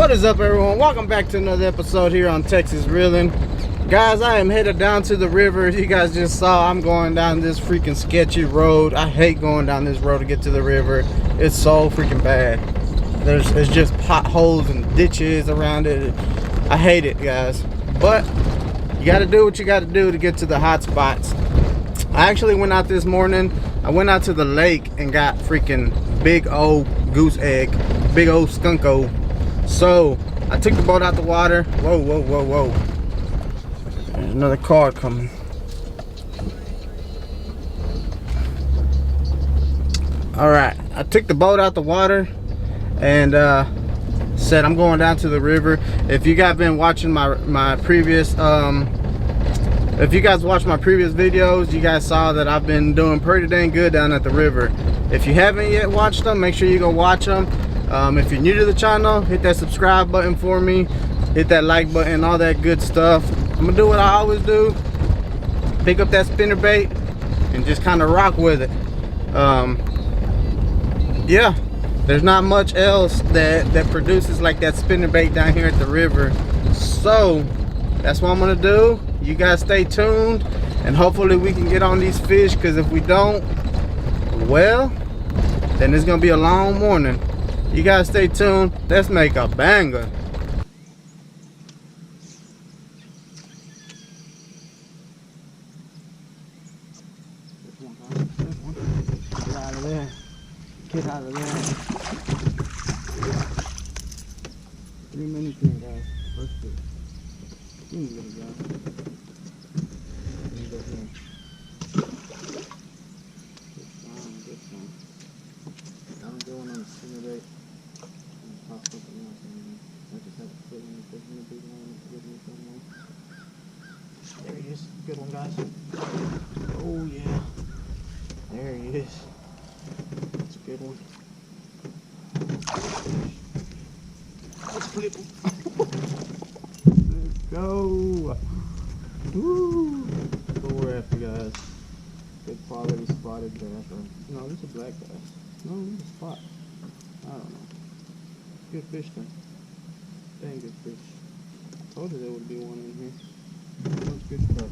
What is up, everyone? Welcome back to another episode here on Texas Reeling. Guys, I am headed down to the river. As you guys just saw, I'm going down this freaking sketchy road. I hate going down this road to get to the river. It's so freaking bad. There's just potholes and ditches around it. I hate it, guys. But you got to do what you got to do to get to the hot spots. I actually went out this morning. I went out to the lake and got freaking big old goose egg, big old skunko. So I took the boat out the water. Whoa, whoa, whoa, whoa. There's another car coming. All right, I took the boat out the water and said I'm going down to the river. If you guys been watching my previous if you guys watched my previous videos, you guys saw that I've been doing pretty dang good down at the river. If you haven't yet watched them, make sure you go watch them. If you're new to the channel, hit that subscribe button for me, hit that like button, all that good stuff. I'm gonna do what I always do, pick up that spinnerbait and just kind of rock with it. Yeah, there's not much else that produces like that spinnerbait down here at the river, so that's what I'm gonna do. You guys stay tuned and hopefully we can get on these fish, because if we don't, well, then it's gonna be a long morning. You guys stay tuned. Let's make a banger. Get out of there. Get out of there. 3 minutes in, guys. First fish. Give me a little guy. Let me go here. Good sign, good sign. I'm going on the spinnerbait. Pop something else in there. I just have to put in the big one, give me something. There he is. Good one, guys. Oh yeah. There he is. That's a good one. Let's flip him. Let's go. Woo. That's what we're after, guys. Good quality spotted bass. No, this is a black bass. No, this is a spot. I don't know. Good fish though. Dang good fish. I told you there would be one in here. That's good stuff.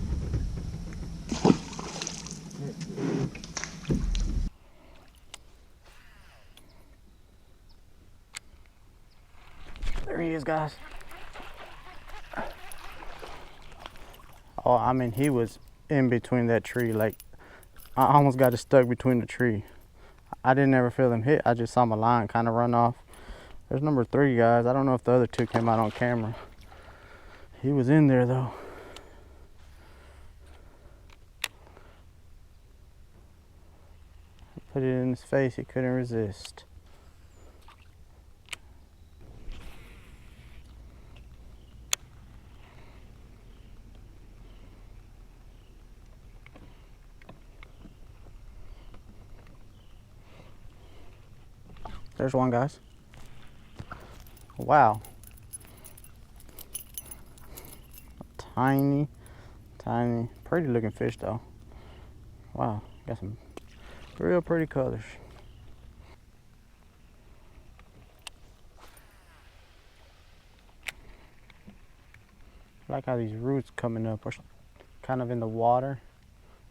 There he is, guys. Oh, I mean, he was in between that tree. Like, I almost got it stuck between the tree. I didn't ever feel him hit. I just saw my line kind of run off. There's number 3, guys. I don't know if the other 2 came out on camera. He was in there though. I put it in his face. He couldn't resist. There's one, guys. Wow. Tiny, pretty looking fish though. Wow, got some real pretty colors. I like how these roots coming up are kind of in the water.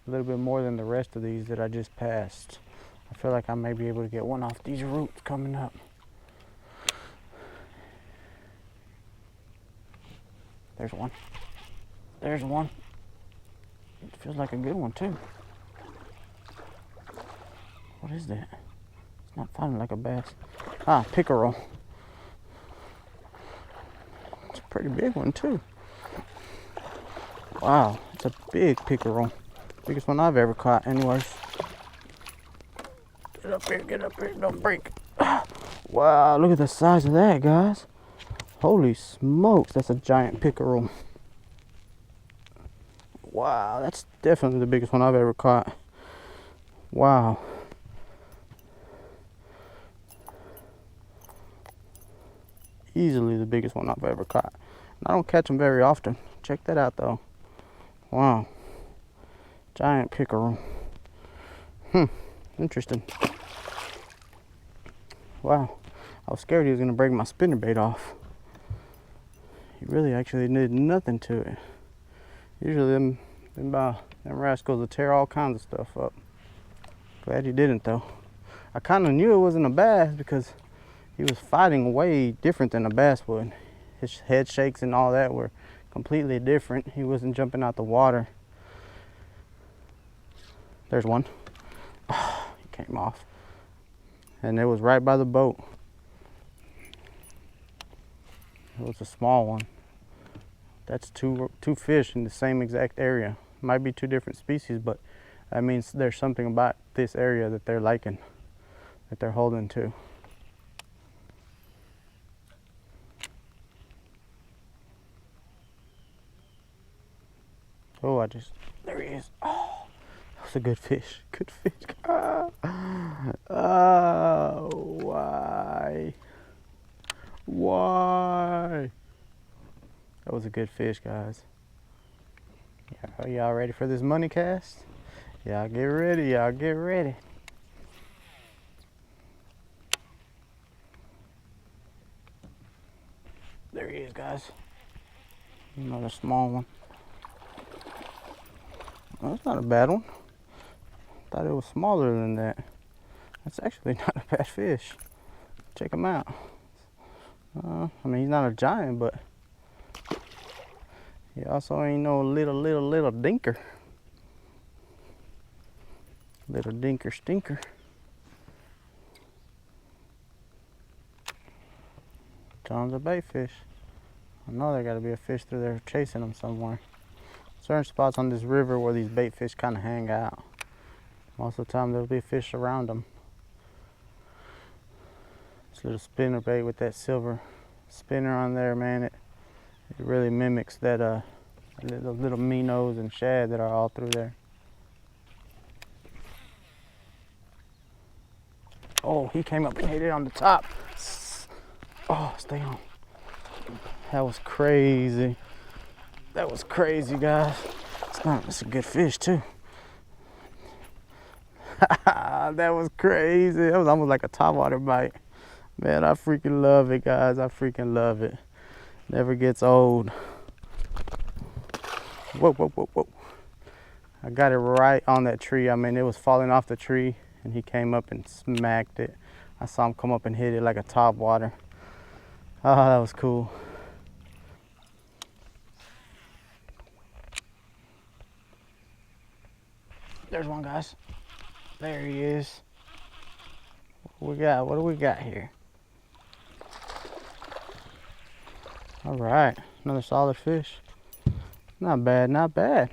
A little bit more than the rest of these that I just passed. I feel like I may be able to get one off these roots coming up. There's one. There's one. It feels like a good one too. What is that? It's not sounding like a bass. Ah, pickerel. It's a pretty big one too. Wow, it's a big pickerel. Biggest one I've ever caught anyways. Get up here, don't break. Wow, look at the size of that, guys. Holy smokes, that's a giant pickerel. Wow, that's definitely the biggest one I've ever caught. Wow. Easily the biggest one I've ever caught. And I don't catch them very often. Check that out though. Wow. Giant pickerel. Interesting. Wow. I was scared he was gonna break my spinnerbait off. He really actually did nothing to it. Usually them rascals will tear all kinds of stuff up. Glad he didn't though. I kind of knew it wasn't a bass because he was fighting way different than a bass would. His head shakes and all that were completely different. He wasn't jumping out the water. There's one. Oh, he came off. And it was right by the boat. It was a small one. That's two fish in the same exact area. Might be two different species, but that means there's something about this area that they're liking, that they're holding to. Oh, there he is. Oh, that was a good fish. Good fish. Oh, why? Why? That was a good fish, guys. Yeah, y'all ready for this money cast? Y'all get ready, y'all get ready. There he is, guys. Another small one. Well, that's not a bad one. Thought it was smaller than that. That's actually not a bad fish. Check him out. I mean, he's not a giant, but he also ain't no little dinker. Little dinker stinker. Tons of bait fish. I know there gotta be a fish through there chasing them somewhere. Certain spots on this river where these bait fish kind of hang out. Most of the time there'll be fish around them. This little spinner bait with that silver spinner on there, man, it really mimics that little minnows and shad that are all through there. Oh, he came up and hit it on the top. Oh, stay on. That was crazy. That was crazy, guys. It's a good fish too. That was crazy. That was almost like a topwater bite. Man, I freaking love it, guys. I freaking love it. Never gets old. Whoa, whoa, whoa, whoa. I got it right on that tree. I mean, it was falling off the tree and he came up and smacked it. I saw him come up and hit it like a topwater. Oh, that was cool. There's one, guys. There he is. What do we got here? All right, another solid fish. Not bad, not bad.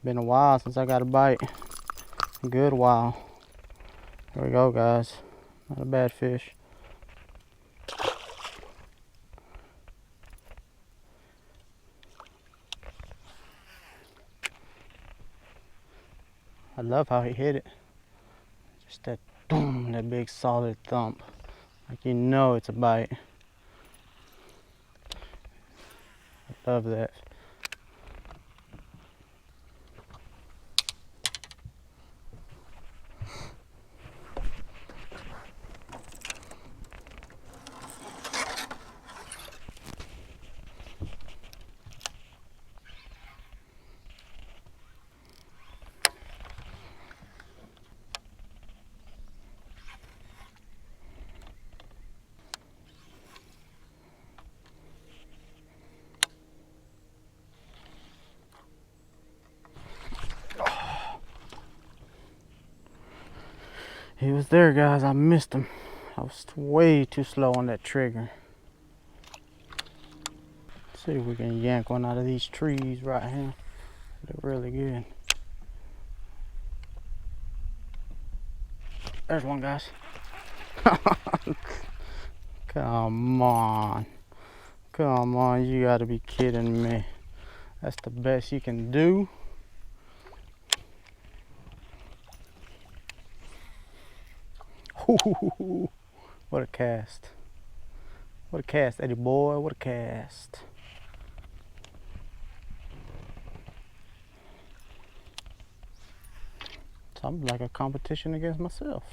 Been a while since I got a bite. A good while. Here we go, guys. Not a bad fish. I love how he hit it. Just that boom, that big solid thump. Like you know it's a bite. I love that. He was there, guys. I missed him. I was way too slow on that trigger. Let's see if we can yank one out of these trees right here. They're really good. There's one, guys. Come on. Come on, you gotta be kidding me. That's the best you can do. Ooh, what a cast. What a cast, Eddie boy, what a cast. Something like a competition against myself.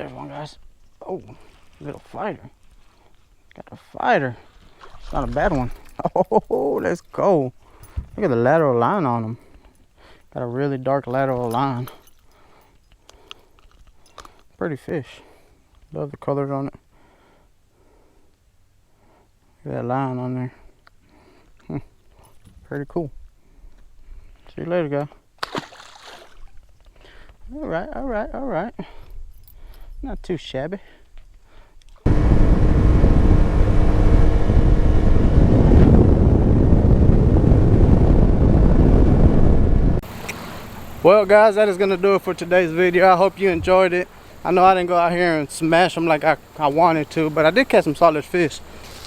There's one, guys. Oh, little fighter. Got a fighter. It's not a bad one. Oh, let's go. Look at the lateral line on him. Got a really dark lateral line. Pretty fish. Love the colors on it. Look at that line on there. Pretty cool. See you later, guys. All right. Not too shabby. Well, guys, that is going to do it for today's video. I hope you enjoyed it. I know I didn't go out here and smash them like I wanted to, but I did catch some solid fish.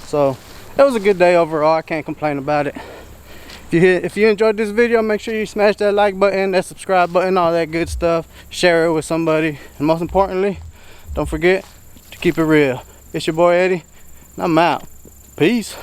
So it was a good day overall. I can't complain about it. If you enjoyed this video, make sure you smash that like button, that subscribe button, all that good stuff. Share it with somebody. And most importantly, don't forget to keep it real. It's your boy Eddie, and I'm out. Peace.